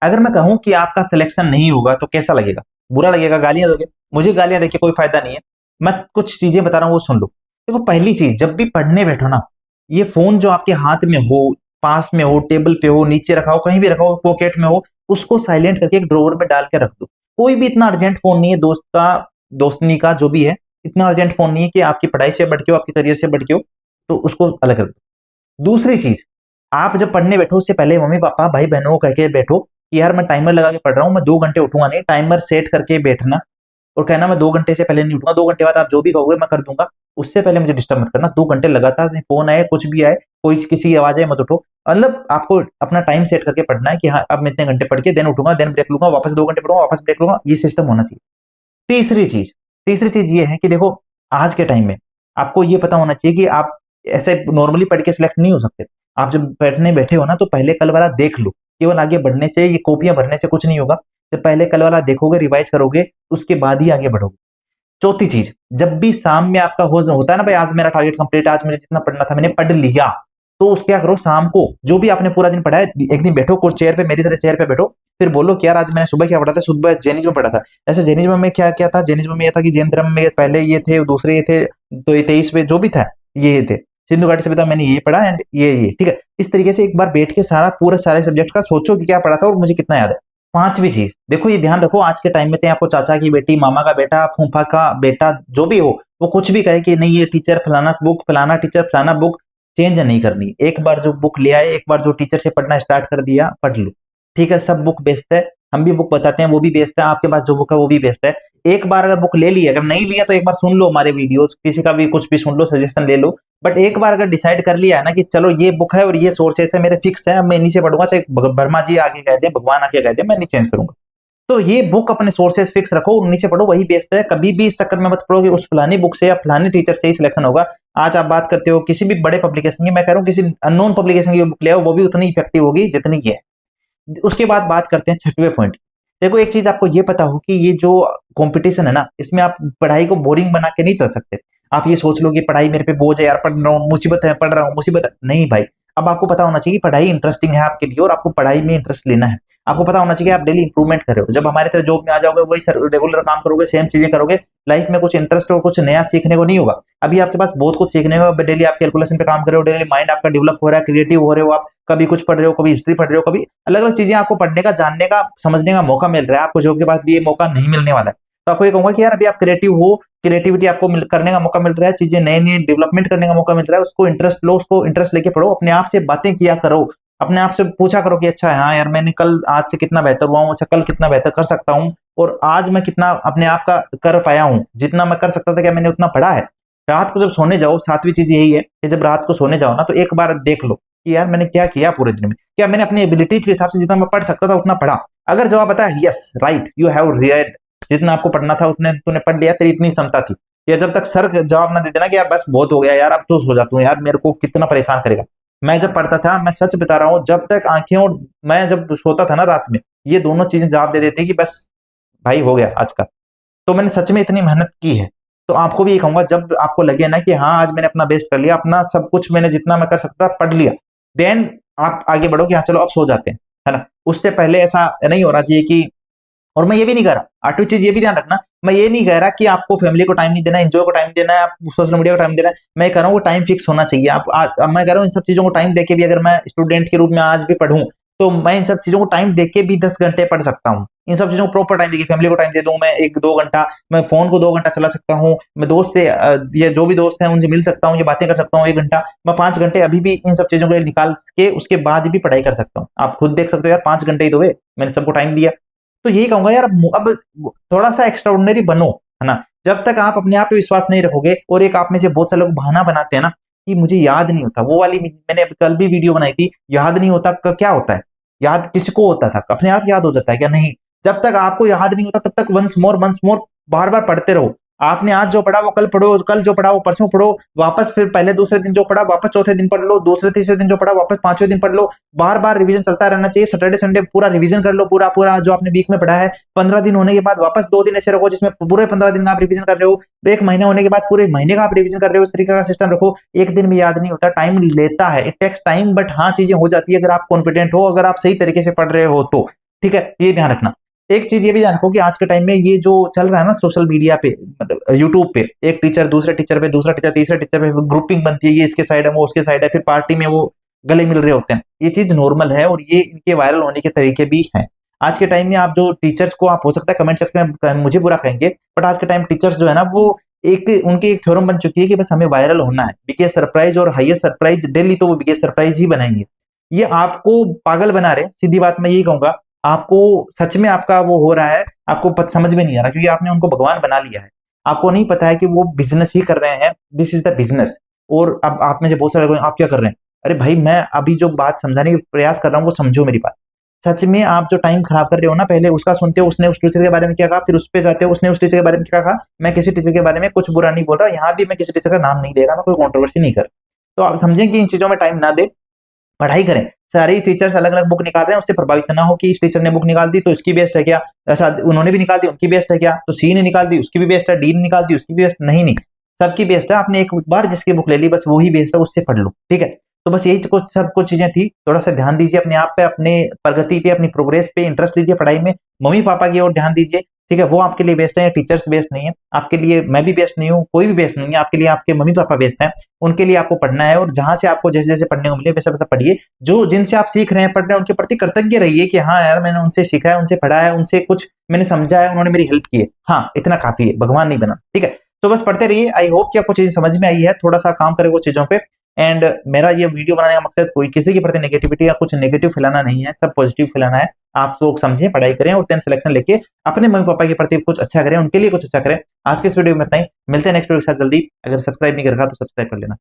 अगर मैं कहूं कि आपका सिलेक्शन नहीं होगा तो कैसा लगेगा? बुरा लगेगा, गालियां दोगे। मुझे गालियां देके कोई फायदा नहीं है। मैं कुछ चीजें बता रहा हूं वो सुन लो। देखो, पहली चीज, जब भी पढ़ने बैठो ना, ये फोन जो आपके हाथ में हो, पास में हो, टेबल पे हो, नीचे रखा हो, कहीं भी रखा हो, पॉकेट में हो, उसको साइलेंट करके एक ड्रॉवर में डाल के रख दो। कोई भी इतना अर्जेंट फोन नहीं है दोस्त का, दोस्तनी का, जो भी है, इतना अर्जेंट फोन नहीं है कि आपकी पढ़ाई से बढ़ के हो, आपके करियर से बढ़ के हो, तो उसको अलग रख दो। दूसरी चीज, आप जब पढ़ने बैठो उससे पहले मम्मी पापा भाई बहनों को कह के बैठो कि यार मैं टाइमर लगा के पढ़ रहा हूँ, मैं 2 घंटे उठूंगा नहीं। टाइमर सेट करके बैठना और कहना मैं 2 घंटे से पहले नहीं उठूंगा, 2 घंटे बाद आप जो भी कहोगे मैं कर दूंगा, उससे पहले मुझे डिस्टर्ब मत करना। 2 घंटे लगातार से फोन आए, कुछ भी आए, कोई किसी की आवाज आए, मत उठो। मतलब आपको अपना टाइम सेट करके पढ़ना है कि हाँ अब मैं इतने घंटे पढ़ के देन उठूंगा, देन ब्रेक लूंगा, वापस 2 घंटे पढ़ूंगा, वापस ब्रेक लूंगा। ये सिस्टम होना चाहिए। तीसरी चीज, तीसरी चीज ये है कि देखो, आज के टाइम में आपको ये पता होना चाहिए कि आप ऐसे नॉर्मली पढ़ के सिलेक्ट नहीं हो सकते। आप जब बैठने बैठे हो ना, तो पहले कल वाला देख लो। केवल आगे बढ़ने से, ये कॉपियां भरने से कुछ नहीं होगा। जब पहले कल वाला देखोगे, रिवाइज करोगे, उसके बाद ही आगे बढ़ोगे। चौथी चीज, जब भी शाम में आपका हो होता है ना भाई, आज मेरा टारगेट कंप्लीट, आज मुझे जितना पढ़ना था मैंने पढ़ लिया, तो उस क्या करो, शाम को जो भी आपने पूरा दिन पढ़ा है, एक दिन बैठो कोई चेयर पे, मेरी तरह चेयर पे बैठो, फिर बोलो कि यार आज मैंने सुबह क्या पढ़ा था। सुबह जैनिज्म पढ़ा था। ऐसे जैनिज्म में क्या क्या था? जैनिज्म में ये था कि जैन धर्म में पहले ये थे, दूसरे ये थे, तो ये 23वें जो भी था, ये थे। सिंधु घाटी सभ्यता मैंने ये पढ़ा, एंड ये ठीक है। इस तरीके से एक बार बैठ के सारा पूरा सारे सब्जेक्ट का सोचो कि क्या पढ़ा था और मुझे कितना याद है। पांचवी चीज, देखो ये ध्यान रखो, आज के टाइम में चाहे आपको चाचा की बेटी, मामा का बेटा, फूफा का बेटा, जो भी हो, वो कुछ भी कहे कि नहीं ये टीचर फलाना बुक, फलाना टीचर फलाना बुक, चेंज नहीं करनी। एक बार जो बुक ले आए, एक बार जो टीचर से पढ़ना स्टार्ट कर दिया, पढ़ लो। ठीक है, सब बुक बेस्ट है, हम भी बुक बताते हैं, वो भी बेस्ट है, आपके पास जो बुक है वो भी बेस्ट है। एक बार अगर बुक ले ली, अगर नहीं लिया तो एक बार सुन लो हमारे वीडियोस, किसी का भी कुछ भी सुन लो, सजेशन ले लो। बट एक बार अगर डिसाइड कर लिया है ना कि चलो ये बुक है और ये सोर्सेस है मेरे फिक्स है, मैं इन्हीं से पढ़ूंगा, चाहे वर्मा जी आगे कह दे, भगवान आगे कह दे, मैं नहीं चेंज करूंगा। तो ये बुक अपने सोर्सेस फिक्स रखो, उन्हीं से पढ़ो, वही बेस्ट है। कभी भी इस चक्कर में मत पढ़ो कि उस फलानी बुक से या फलानी टीचर से ही सिलेक्शन होगा। आज आप बात करते हो किसी भी बड़े पब्लिकेशन की, मैं कह रहा हूँ किसी अननोन पब्लिकेशन की बुक ले आओ, वो भी उतनी इफेक्टिव होगी जितनी की है। उसके बाद बात करते हैं छठवें पॉइंट। देखो, एक चीज आपको ये पता हो कि ये जो कंपटीशन है ना, इसमें आप पढ़ाई को बोरिंग बना के नहीं चल सकते। आप ये सोच लो कि पढ़ाई मेरे पे बोझ है यार, पढ़ रहा हूँ, मुसीबत है, पढ़ रहा हूँ, मुसीबत है, नहीं भाई। अब आपको पता होना चाहिए कि पढ़ाई इंटरेस्टिंग है आपके लिए और आपको पढ़ाई में इंटरेस्ट लेना है। आपको पता होना चाहिए कि आप डेली इंप्रूवमेंट कर रहे हो। जब हमारे तरह जॉब में आ जाओगे, वही रेगुलर काम करोगे, सेम चीजें करोगे, लाइफ में कुछ इंटरेस्ट और कुछ नया सीखने को नहीं होगा। अभी आपके पास बहुत कुछ सीखने को, डेली आप कैलकुलेशन पे काम कर रहे हो, डेली माइंड आपका डेवलप हो रहा है, क्रिएटिव हो रहे हो आप, कभी कुछ पढ़ रहे हो, कभी हिस्ट्री पढ़ रहे हो, कभी अलग अलग चीजें आपको पढ़ने का, जानने का, समझने का मौका मिल रहा है। आपको जॉब के बाद भी ये मौका नहीं मिलने वाला है। तो आपको ये कहूंगा कि यार अभी आप क्रिएटिव हो, क्रिएटिविटी आपको करने का मौका मिल रहा है, चीजें नई नई डेवलपमेंट करने का मौका मिल रहा है, उसको इंटरेस्ट लो, उसको इंटरेस्ट लेके पढ़ो, अपने आप से बातें किया करो, अपने आप से पूछा करो कि अच्छा हाँ यार मैंने कल आज से कितना बेहतर हुआ हूँ, अच्छा कल कितना बेहतर कर सकता हूँ, और आज मैं कितना अपने आप का कर पाया हूँ, जितना मैं कर सकता था क्या मैंने उतना पढ़ा है। रात को जब सोने जाओ, सातवीं चीज यही है कि जब रात को सोने जाओ ना, तो एक बार देख लो कि यार मैंने क्या किया पूरे दिन में, क्या मैंने अपनी एबिलिटीज के हिसाब से जितना मैं पढ़ सकता था उतना पढ़ा। अगर जवाब आता है yes, right, you have read, जितना आपको पढ़ना था उतने तूने पढ़ लिया, तेरी इतनी क्षमता थी। या जब तक सर जवाब ना दे देना कि यार बस बहुत हो गया यार, अब तो सो जाता हूँ यार, मेरे को कितना परेशान करेगा। मैं जब पढ़ता था, मैं सच बता रहा हूँ, जब तक आंखें और मैं जब सोता था ना रात में, ये दोनों चीजें जवाब दे देती कि बस भाई हो गया आज का। तो मैंने सच में इतनी मेहनत की है। तो आपको भी ये कहूंगा, जब आपको लगे ना कि हाँ आज मैंने अपना बेस्ट कर लिया, अपना सब कुछ मैंने जितना मैं कर सकता पढ़ लिया, देन आप आगे बढ़ो कि हाँ चलो अब सो जाते हैं, है ना। उससे पहले ऐसा नहीं होना चाहिए कि, और मैं ये भी नहीं कह रहा, आठवीं चीज ये भी ध्यान रखना, मैं ये नहीं कह रहा कि आपको फैमिली को टाइम नहीं देना, एंजॉय को टाइम देना है, आप सोशल मीडिया को टाइम देना है। मैं कह रहा हूँ वो टाइम फिक्स होना चाहिए। मैं कह रहा हूँ इन सब चीजों को टाइम देके भी, अगर मैं स्टूडेंट के रूप में आज भी पढ़ूं, तो मैं इन सब चीजों को टाइम देके भी 10 घंटे पढ़ सकता हूँ। इन सब चीजों को प्रॉपर टाइम देके, फैमिली को टाइम दे दूं मैं 1-2 घंटा, मैं फोन को 2 घंटा चला सकता हूँ, मैं दोस्त से ये जो भी दोस्त हैं उनसे मिल सकता हूँ, ये बातें कर सकता हूँ 1 घंटा, मैं 5 घंटे अभी भी इन सब चीजों के लिए निकाल के उसके बाद भी पढ़ाई कर सकता हूँ। आप खुद देख सकते हो यार, 5 घंटे ही तो हुए, मैंने सबको टाइम दिया। तो यही कहूंगा यार, अब थोड़ा सा एक्स्ट्राऑर्डिनरी बनो, है ना। जब तक आप अपने आप पे विश्वास नहीं रखोगे, और एक आप में से बहुत सारे लोग बहाना बनाते हैं ना कि मुझे याद नहीं होता, वो वाली मैंने कल भी वीडियो बनाई थी, याद नहीं होता क्या होता है? याद किसको होता था? अपने आप याद हो जाता है क्या? नहीं। जब तक आपको याद नहीं होता तब तक वंस मोर बार बार पढ़ते रहो। आपने आज जो पढ़ा वो कल पढ़ो, कल जो पढ़ा वो परसों पढ़ो, वापस फिर पहले दूसरे दिन जो पढ़ा वापस चौथे दिन पढ़ लो, दूसरे तीसरे दिन जो पढ़ा वापस पांचवें दिन पढ़ लो। बार बार रिवीजन चलता रहना चाहिए। सैटरडे संडे पूरा रिवीजन कर लो, पूरा पूरा जो आपने वीक में पढ़ा है। 15 दिन होने के बाद वापस 2 दिन ऐसे रखो जिसमें पूरे 15 दिन का आप रिवीजन कर रहे हो। 1 महीना होने के बाद पूरे महीने का आप रिवीजन कर रहे हो। इस तरीके का सिस्टम रखो। एक दिन में याद नहीं होता, टाइम लेता है, इट टेक्स टाइम, बट हाँ चीजें हो जाती है अगर आप कॉन्फिडेंट हो, अगर आप सही तरीके से पढ़ रहे हो तो। ठीक है, ये ध्यान रखना। एक चीज ये भी ध्यान रखो कि आज के टाइम में ये जो चल रहा है ना सोशल मीडिया पे, मतलब यूट्यूब पे, एक टीचर दूसरे टीचर पे, दूसरा टीचर तीसरे टीचर पे ग्रुपिंग बनती है, ये इसके साइड है वो उसके साइड है, फिर पार्टी में वो गले मिल रहे होते हैं। ये चीज नॉर्मल है और ये इनके वायरल होने के तरीके भी हैं। आज के टाइम में आप जो टीचर्स को, आप हो सकता है कमेंट सेक्शन में मुझे बुरा कहेंगे, बट आज के टाइम टीचर्स जो है ना वो एक उनकी एक थ्योरम बन चुकी है कि बस हमें वायरल होना है, बिगेस्ट सरप्राइज और हाईएस्ट सरप्राइज डेली, तो वो बिगेस्ट सरप्राइज ही बनाएंगे। ये आपको पागल बना रहे हैं, सीधी बात मैं यही कहूंगा। आपको सच में आपका वो हो रहा है, आपको समझ में नहीं आ रहा, क्योंकि आपने उनको भगवान बना लिया है। आपको नहीं पता है कि वो बिजनेस ही कर रहे हैं, दिस इज द बिजनेस। और अब आप में से बहुत सारे लोग, आप क्या कर रहे हैं? अरे भाई, मैं अभी जो बात समझाने का प्रयास कर रहा हूँ वो समझो मेरी बात। सच में आप जो टाइम खराब कर रहे हो ना, पहले उसका सुनते हो, उसने उस टीचर के बारे में क्या कहा, फिर उस पे जाते हो, उसने उस टीचर के बारे में क्या कहा। मैं किसी टीचर के बारे में कुछ बुरा नहीं बोल रहा, यहाँ भी मैं किसी टीचर का नाम नहीं ले रहा, मैं कोई कंट्रोवर्सी नहीं कर रहा। तो आप समझें कि इन चीजों में टाइम ना दे, पढ़ाई करें। सारे टीचर्स अलग अलग बुक निकाल रहे हैं, उससे प्रभावित ना हो कि इस टीचर ने बुक निकाल दी तो इसकी बेस्ट है क्या, ऐसा उन्होंने भी निकाल दी उनकी बेस्ट है क्या, तो सी ने निकाल दी उसकी भी बेस्ट है, डी ने निकाल दी उसकी भी बेस्ट नहीं, नहीं सबकी बेस्ट है। आपने एक बार जिसकी बुक ले ली बस वही बेस्ट है, उससे पढ़ लो, ठीक है। तो बस यही कुछ सब कुछ चीजें थी। थोड़ा सा ध्यान दीजिए अपने आप पे, अपने प्रगति पे, अपनी प्रोग्रेस पे इंटरेस्ट लीजिए पढ़ाई में। मम्मी पापा की ओर ध्यान दीजिए, ठीक है, वो आपके लिए बेस्ट है, टीचर्स बेस्ट नहीं है आपके लिए, मैं भी बेस्ट नहीं हूँ, कोई भी बेस्ट नहीं है आपके लिए, आपके मम्मी पापा बेस्ट हैं। उनके लिए आपको पढ़ना है, और जहां से आपको जैसे जैसे पढ़ने को मिले वैसा वैसा पढ़िए। जो जिनसे आप सीख रहे हैं, पढ़ रहे हैं, उनके प्रति कृतज्ञ रहिए कि हाँ यार, मैंने उनसे सीखा है, उनसे पढ़ा है, उनसे कुछ मैंने समझा है, उन्होंने मेरी हेल्प की है। हाँ, इतना काफी है, भगवान नहीं बना, ठीक है। तो बस पढ़ते रहिए। आई होप कि आपको चीजें समझ में आई है, थोड़ा सा काम करे वो चीजों पे। एंड मेरा ये वीडियो बनाने का मकसद कोई किसी के प्रति नेगेटिविटी या कुछ नेगेटिव फैलाना नहीं है, सब पॉजिटिव फैलाना है। आप लोग समझें, पढ़ाई करें और 10 सिलेक्शन लेके अपने मम्मी पापा के प्रति कुछ अच्छा करें, उनके लिए कुछ अच्छा करें। आज के इस वीडियो में इतना ही, मिलते हैं नेक्स्ट वीडियो के साथ जल्दी। अगर सब्सक्राइब नहीं कर रखा तो सब्सक्राइब कर लेना।